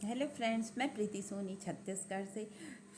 Hello friends, मैं प्रीति सोनी छत्तीसगढ़ से।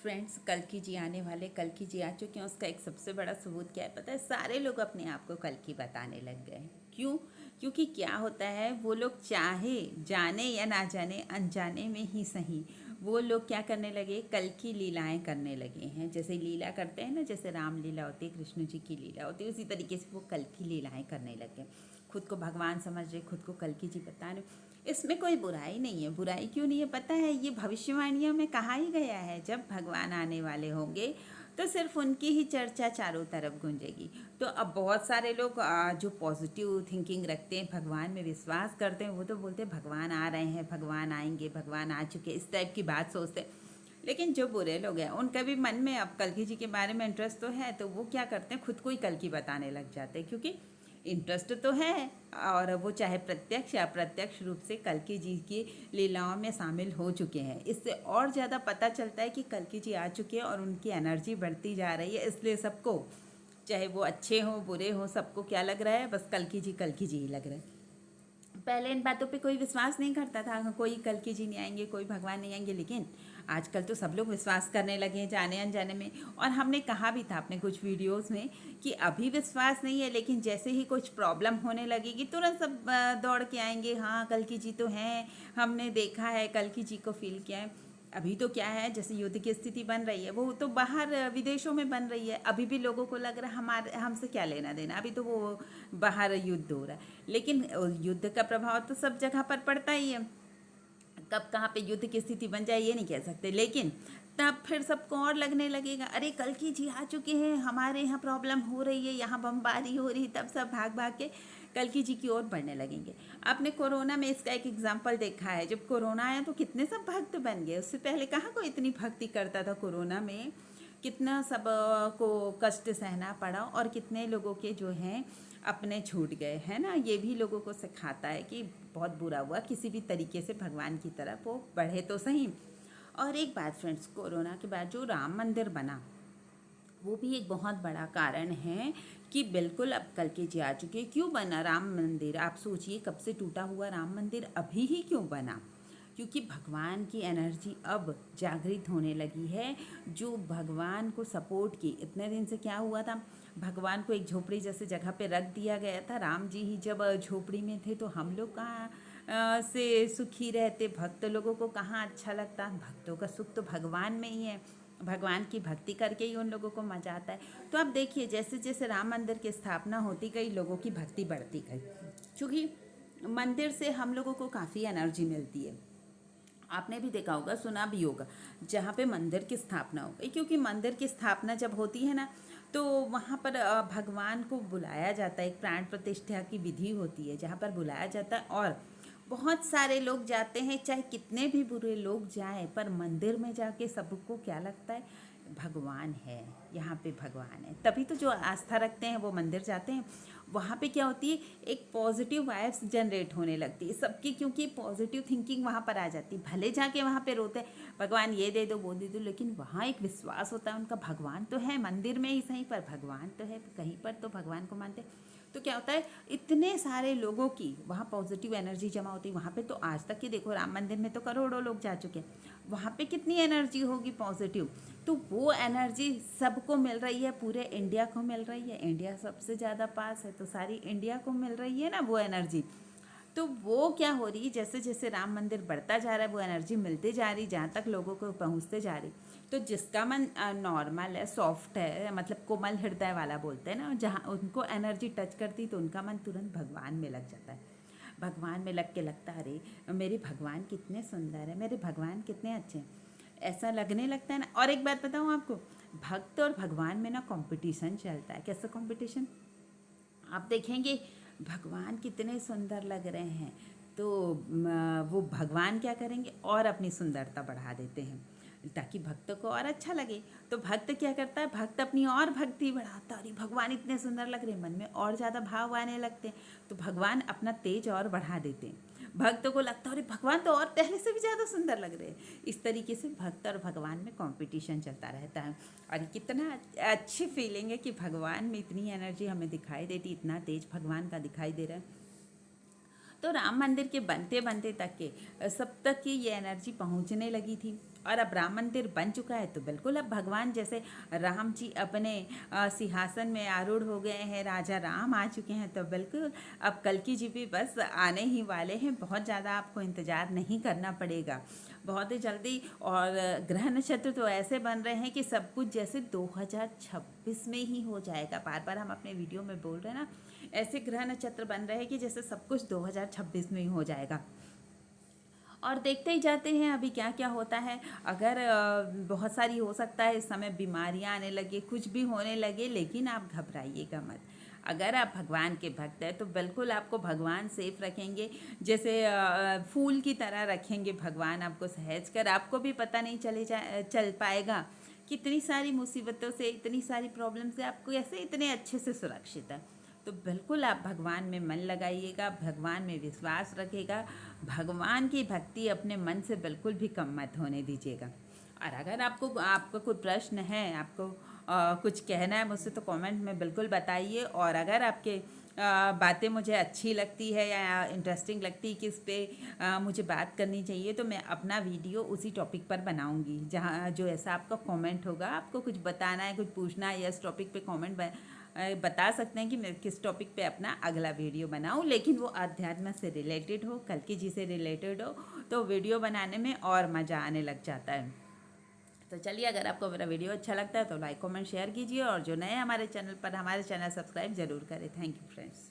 Friends, कल्कि जी आने वाले, कल्कि जी आ चुके हैं। उसका एक सबसे बड़ा सबूत क्या है पता है? सारे लोग अपने आप को कल्कि बताने लग गए हैं। क्यों? क्योंकि क्या होता है, वो लोग चाहे जाने या ना जाने, अनजाने में ही सही, वो लोग क्या करने लगे, कल्कि लीलाएं करने लगे हैं। जैसे लीला करते हैं ना, जैसे राम लीला होती है, कृष्ण जी की लीला होती है, उसी तरीके से वो कल्कि लीलाएं करने लगे। खुद को भगवान समझ रहे, खुद को कल्कि जी बता रहे। इसमें कोई बुराई नहीं है। बुराई क्यों नहीं है पता है? ये भविष्यवाणियों में कहा ही गया है, जब भगवान आने वाले होंगे तो सिर्फ उनकी ही चर्चा चारों तरफ गूंजेगी। तो अब बहुत सारे लोग जो पॉजिटिव थिंकिंग रखते हैं, भगवान में विश्वास करते हैं, वो तो बोलते हैं भगवान आ रहे हैं, भगवान आएंगे, भगवान आ चुके, इस टाइप की बात सोचते हैं। लेकिन जो बुरे लोग हैं, उनका भी मन में अब कल्कि जी के बारे में इंटरेस्ट तो है, तो वो क्या करते हैं, खुद को ही कल्कि बताने लग जाते हैं। क्योंकि इंटरेस्ट तो है, और वो चाहे प्रत्यक्ष या अप्रत्यक्ष रूप से कल्कि जी की लीलाओं में शामिल हो चुके हैं। इससे और ज़्यादा पता चलता है कि कल्कि जी आ चुके हैं और उनकी एनर्जी बढ़ती जा रही है। इसलिए सबको, चाहे वो अच्छे हों बुरे हों, सबको क्या लग रहा है, बस कल्कि जी ही लग रहा है। पहले इन बातों पे कोई विश्वास नहीं करता था, कोई कल्कि जी नहीं आएंगे, कोई भगवान नहीं आएंगे। लेकिन आजकल तो सब लोग विश्वास करने लगे हैं, जाने अनजाने में। और हमने कहा भी था अपने कुछ वीडियोस में कि अभी विश्वास नहीं है, लेकिन जैसे ही कुछ प्रॉब्लम होने लगेगी तुरंत सब दौड़ के आएंगे, हाँ कल्कि जी तो हैं, हमने देखा है, कल्कि जी को फील किया है। अभी तो क्या है, जैसे युद्ध की स्थिति बन रही है, वो तो बाहर विदेशों में बन रही है। अभी भी लोगों को लग रहा है हमारे हमसे क्या लेना देना, अभी तो वो बाहर युद्ध हो रहा है। लेकिन युद्ध का प्रभाव तो सब जगह पर पड़ता ही है। कब कहाँ पे युद्ध की स्थिति बन जाए ये नहीं कह सकते, लेकिन तब फिर सबको और लगने लगेगा, अरे कल्कि जी आ चुके हैं, हमारे यहाँ प्रॉब्लम हो रही है, यहाँ बमबारी हो रही, तब सब भाग भाग के कल्कि जी की ओर बढ़ने लगेंगे। आपने कोरोना में इसका एक एग्जाम्पल देखा है। जब कोरोना आया तो कितने सब भक्त बन गए। उससे पहले कहाँ कोई इतनी भक्ति करता था। कोरोना में कितना सब को कष्ट सहना पड़ा, और कितने लोगों के जो हैं अपने छूट गए, है ना। ये भी लोगों को सिखाता है कि बहुत बुरा हुआ, किसी भी तरीके से भगवान की तरफ वो बढ़े तो सही। और एक बात फ्रेंड्स, कोरोना के बाद जो राम मंदिर बना, वो भी एक बहुत बड़ा कारण है कि बिल्कुल अब कल्कि जी आ चुके। क्यों बना राम मंदिर? आप सोचिए, कब से टूटा हुआ राम मंदिर अभी ही क्यों बना? क्योंकि भगवान की एनर्जी अब जागृत होने लगी है। जो भगवान को सपोर्ट की, इतने दिन से क्या हुआ था, भगवान को एक झोपड़ी जैसे जगह पे रख दिया गया था। राम जी ही जब झोपड़ी में थे तो हम लोग कहाँ से सुखी रहते, भक्त लोगों को कहाँ अच्छा लगता। भक्तों का सुख तो भगवान में ही है, भगवान की भक्ति करके ही उन लोगों को मजा आता है। तो अब देखिए, जैसे जैसे राम मंदिर की स्थापना होती गई, लोगों की भक्ति बढ़ती गई। क्योंकि मंदिर से हम लोगों को काफ़ी एनर्जी मिलती है। आपने भी देखा होगा, सुना भी होगा, जहाँ पे मंदिर की स्थापना हो गई। क्योंकि मंदिर की स्थापना जब होती है ना, तो वहाँ पर भगवान को बुलाया जाता है। एक प्राण प्रतिष्ठा की विधि होती है जहाँ पर बुलाया जाता है, और बहुत सारे लोग जाते हैं। चाहे कितने भी बुरे लोग जाएं, पर मंदिर में जाके सबको क्या लगता है, भगवान है, यहाँ पे भगवान है। तभी तो जो आस्था रखते हैं वो मंदिर जाते हैं। वहाँ पे क्या होती है, एक पॉजिटिव वाइब्स जनरेट होने लगती है सबकी, क्योंकि पॉजिटिव थिंकिंग वहाँ पर आ जाती है। भले जाके वहाँ पे रोते हैं भगवान ये दे दो वो दे दो, लेकिन वहाँ एक विश्वास होता है उनका, भगवान तो है मंदिर में ही सही, पर भगवान तो है कहीं पर, तो भगवान को मानते हैं। तो क्या होता है, इतने सारे लोगों की वहाँ पॉजिटिव एनर्जी जमा होती है। वहाँ पे तो आज तक की देखो, राम मंदिर में तो करोड़ों लोग जा चुके हैं, वहाँ पे कितनी एनर्जी होगी पॉजिटिव। तो वो एनर्जी सबको मिल रही है, पूरे इंडिया को मिल रही है। इंडिया सबसे ज़्यादा पास है, तो सारी इंडिया को मिल रही है ना वो एनर्जी। तो वो क्या हो रही, जैसे जैसे राम मंदिर बढ़ता जा रहा है, वो एनर्जी मिलती जा रही, जहाँ तक लोगों को पहुँचते जा रही। तो जिसका मन नॉर्मल है, सॉफ्ट है, मतलब कोमल हृदय वाला बोलते हैं ना, जहाँ उनको एनर्जी टच करती तो उनका मन तुरंत भगवान में लग जाता है। भगवान में लग के लगता है, अरे मेरे भगवान कितने सुंदर है, मेरे भगवान कितने अच्छे हैं, ऐसा लगने लगता है ना। और एक बात बताऊँ आपको, भक्त और भगवान में ना कंपटीशन चलता है। कैसा कंपटीशन? आप देखेंगे भगवान कितने सुंदर लग रहे हैं, तो वो भगवान क्या करेंगे, और अपनी सुंदरता बढ़ा देते हैं ताकि भक्त को और अच्छा लगे। तो भक्त क्या करता है, भक्त अपनी और भक्ति बढ़ाता है, अरे भगवान इतने सुंदर लग रहे हैं, मन में और ज़्यादा भाव आने लगते हैं। तो भगवान अपना तेज और बढ़ा देते हैं। भक्त को लगता है अरे भगवान तो और पहले से भी ज़्यादा सुंदर लग रहे हैं। इस तरीके से भक्त और भगवान में कंपटीशन चलता रहता है। और कितना अच्छी फीलिंग है कि भगवान में इतनी एनर्जी हमें दिखाई देती, इतना तेज भगवान का दिखाई दे रहा है। तो राम मंदिर के बनते बनते तक के सब तक की ये एनर्जी पहुंचने लगी थी। और अब राम मंदिर बन चुका है तो बिल्कुल अब भगवान जैसे राम जी अपने सिंहासन में आरूढ़ हो गए हैं, राजा राम आ चुके हैं, तो बिल्कुल अब कल्कि जी भी बस आने ही वाले हैं। बहुत ज़्यादा आपको इंतज़ार नहीं करना पड़ेगा, बहुत ही जल्दी। और ग्रह नक्षत्र तो ऐसे बन रहे हैं कि सब कुछ जैसे 2026 में ही हो जाएगा। बार बार हम अपने वीडियो में बोल रहे हैं ना, ऐसे ग्रह नक्षत्र बन रहे हैं कि जैसे सब कुछ 2026 में ही हो जाएगा। और देखते ही जाते हैं अभी क्या क्या होता है। अगर बहुत सारी हो सकता है इस समय बीमारियां आने लगे, कुछ भी होने लगे, लेकिन आप घबराइएगा मत। अगर आप भगवान के भक्त हैं तो बिल्कुल आपको भगवान सेफ रखेंगे, जैसे फूल की तरह रखेंगे भगवान आपको सहज कर। आपको भी पता नहीं चल पाएगा कितनी सारी मुसीबतों से, इतनी सारी प्रॉब्लम से आपको कैसे इतने अच्छे से सुरक्षित है। तो बिल्कुल आप भगवान में मन लगाइएगा, भगवान में विश्वास रखिएगा, भगवान की भक्ति अपने मन से बिल्कुल भी कम मत होने दीजिएगा। और अगर आपको कोई प्रश्न है, आपको कुछ कहना है मुझसे, तो कमेंट में बिल्कुल बताइए। और अगर आपके बातें मुझे अच्छी लगती है या इंटरेस्टिंग लगती है कि इस पर मुझे बात करनी चाहिए, तो मैं अपना वीडियो उसी टॉपिक पर बनाऊंगी। जहाँ जो ऐसा आपका कमेंट होगा, आपको कुछ बताना है, कुछ पूछना है, या इस टॉपिक पे कमेंट बता सकते हैं कि मैं किस टॉपिक पे अपना अगला वीडियो बनाऊं, लेकिन वो अध्यात्म से रिलेटेड हो, कल्कि जी से रिलेटेड हो, तो वीडियो बनाने में और मज़ा आने लग जाता है। तो चलिए, अगर आपको मेरा वीडियो अच्छा लगता है तो लाइक कमेंट शेयर कीजिए, और जो नए हमारे चैनल पर, हमारे चैनल सब्सक्राइब जरूर करें। Thank you friends.